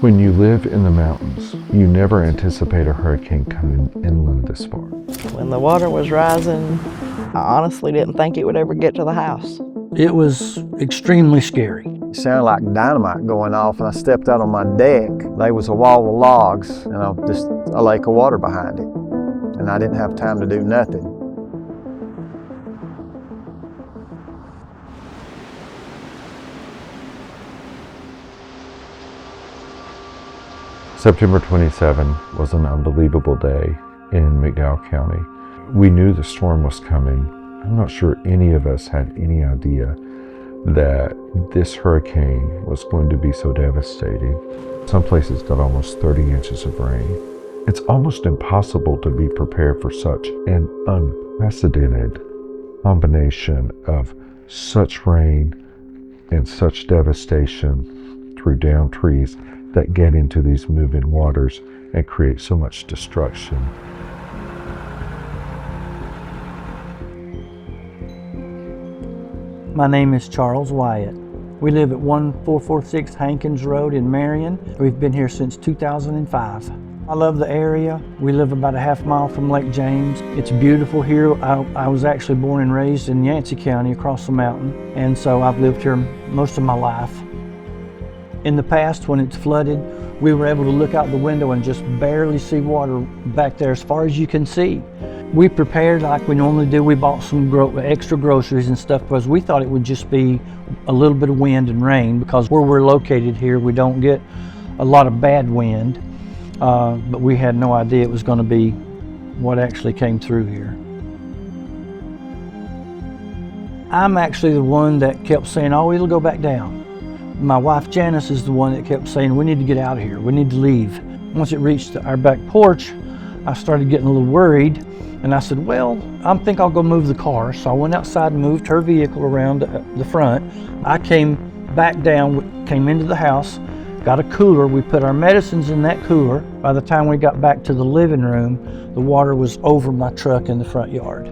When you live in the mountains, you never anticipate a hurricane coming inland this far. When the water was rising, I honestly didn't think it would ever get to the house. It was extremely scary. It sounded like dynamite going off, and I stepped out on my deck. There was a wall of logs and just a lake of water behind it, and I didn't have time to do nothing. September 27 was an unbelievable day in McDowell County. We knew the storm was coming. I'm not sure any of us had any idea that this hurricane was going to be so devastating. Some places got almost 30 inches of rain. It's almost impossible to be prepared for such an unprecedented combination of such rain and such devastation through downed trees that get into these moving waters and create so much destruction. My name is Charles Wyatt. We live at 1446 Hankins Road in Marion. We've been here since 2005. I love the area. We live about a half mile from Lake James. It's beautiful here. I was actually born and raised in Yancey County across the mountain, and so I've lived here most of my life. In the past, when it's flooded, we were able to look out the window and just barely see water back there as far as you can see. We prepared like we normally do. We bought some extra groceries and stuff because we thought it would just be a little bit of wind and rain, because where we're located here, we don't get a lot of bad wind, but we had no idea it was going to be what actually came through here. I'm actually the one that kept saying, oh, it'll go back down. My wife Janice is the one that kept saying, we need to get out of here, we need to leave. Once it reached our back porch, I started getting a little worried, and I said, well, I think I'll go move the car. So I went outside and moved her vehicle around the front. I came back down, came into the house, got a cooler. We put our medicines in that cooler. By the time we got back to the living room, the water was over my truck in the front yard.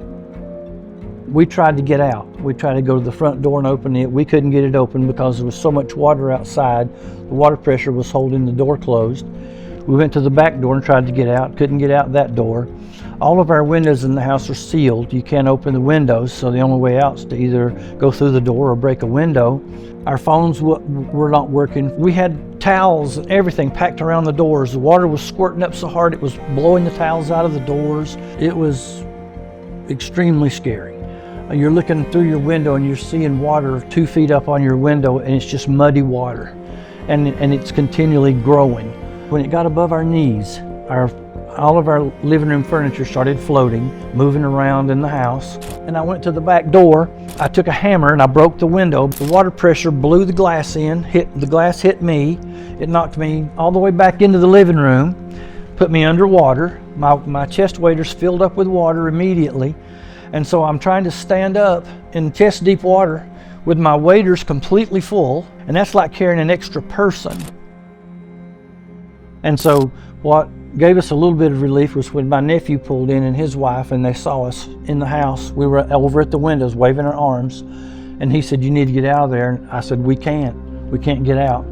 We tried to get out. We tried to go to the front door and open it. We couldn't get it open because there was so much water outside. The water pressure was holding the door closed. We went to the back door and tried to get out. Couldn't get out that door. All of our windows in the house are sealed. You can't open the windows, so the only way out is to either go through the door or break a window. Our phones were not working. We had towels and everything packed around the doors. The water was squirting up so hard it was blowing the towels out of the doors. It was extremely scary. You're looking through your window and you're seeing water 2 feet up on your window, and it's just muddy water, and it's continually growing. When it got above our knees, all of our living room furniture started floating, moving around in the house. And I went to the back door. I took a hammer and I broke the window. The water pressure blew the glass in, the glass hit me. It knocked me all the way back into the living room, put me underwater. My chest waders filled up with water immediately. And so I'm trying to stand up in chest deep water with my waders completely full, and that's like carrying an extra person. And so what gave us a little bit of relief was when my nephew pulled in and his wife, and they saw us in the house. We were over at the windows waving our arms, and he said, you need to get out of there. And I said, we can't get out.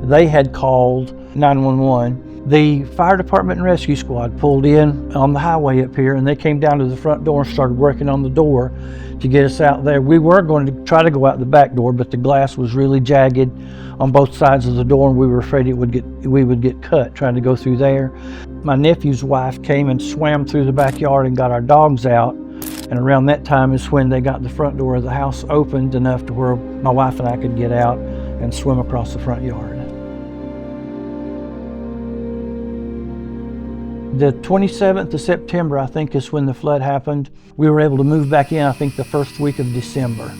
They had called 911. The fire department and rescue squad pulled in on the highway up here, and they came down to the front door and started working on the door to get us out there. We were going to try to go out the back door, but the glass was really jagged on both sides of the door, and we were afraid we would get cut trying to go through there. My nephew's wife came and swam through the backyard and got our dogs out, and around that time is when they got the front door of the house opened enough to where my wife and I could get out and swim across the front yard. The 27th of September, I think, is when the flood happened. We were able to move back in, I think, the first week of December.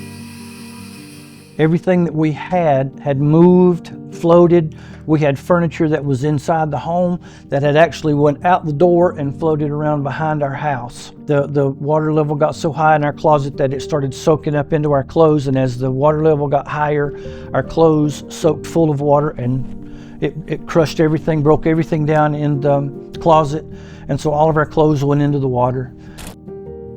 Everything that we had moved, floated. We had furniture that was inside the home that had actually went out the door and floated around behind our house. The water level got so high in our closet that it started soaking up into our clothes, and as the water level got higher, our clothes soaked full of water, and it crushed everything, broke everything down in the closet, and so all of our clothes went into the water.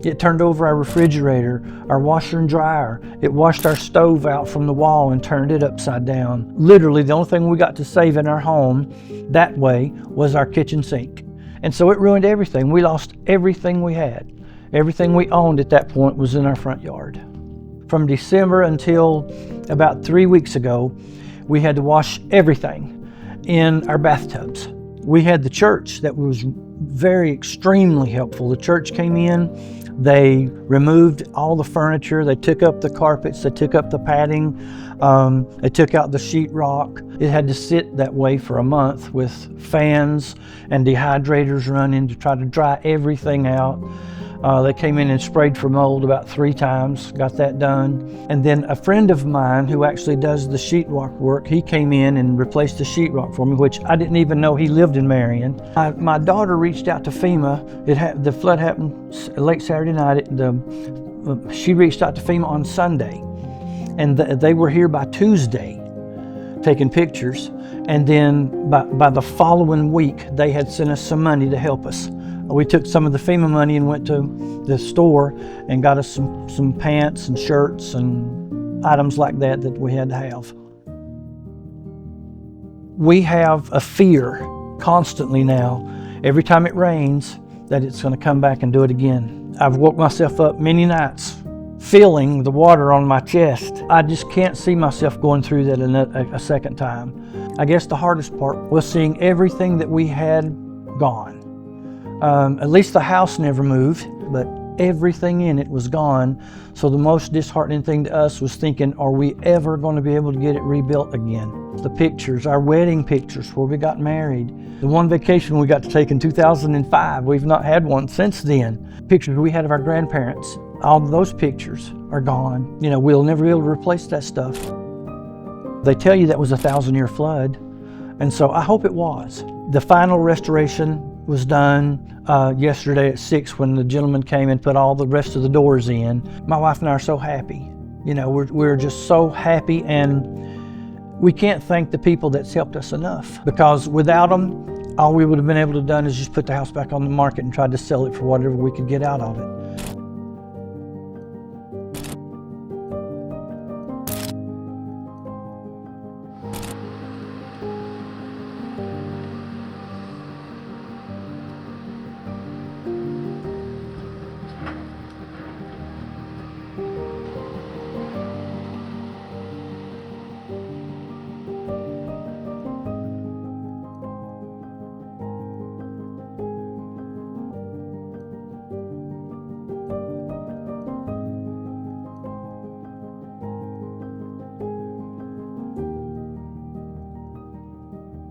It turned over our refrigerator, our washer and dryer. It washed our stove out from the wall and turned it upside down. Literally, the only thing we got to save in our home that way was our kitchen sink. And so it ruined everything. We lost everything we had. Everything we owned at that point was in our front yard. From December until about 3 weeks ago, we had to wash everything in our bathtubs. We had the church that was very extremely helpful. The church came in, they removed all the furniture, they took up the carpets, they took up the padding, they took out the sheetrock. It had to sit that way for a month with fans and dehydrators running to try to dry everything out. They came in and sprayed for mold about 3 times, got that done. And then a friend of mine who actually does the sheetrock work, he came in and replaced the sheetrock for me, which I didn't even know he lived in Marion. My daughter reached out to FEMA. The flood happened late Saturday night. She reached out to FEMA on Sunday, and they were here by Tuesday taking pictures. And then by the following week, they had sent us some money to help us. We took some of the FEMA money and went to the store and got us some pants and shirts and items like that we had to have. We have a fear constantly now, every time it rains, that it's going to come back and do it again. I've woke myself up many nights feeling the water on my chest. I just can't see myself going through that a second time. I guess the hardest part was seeing everything that we had gone. At least the house never moved, but everything in it was gone. So the most disheartening thing to us was thinking, are we ever going to be able to get it rebuilt again? The pictures, our wedding pictures where we got married, the one vacation we got to take in 2005, we've not had one since then. Pictures we had of our grandparents, all of those pictures are gone. You know, we'll never be able to replace that stuff. They tell you that was a 1,000-year flood, and so I hope it was. The final restoration was done yesterday at 6 when the gentleman came and put all the rest of the doors in. My wife and I are so happy. You know, we're just so happy, and we can't thank the people that's helped us enough, because without them, all we would have been able to done is just put the house back on the market and tried to sell it for whatever we could get out of it.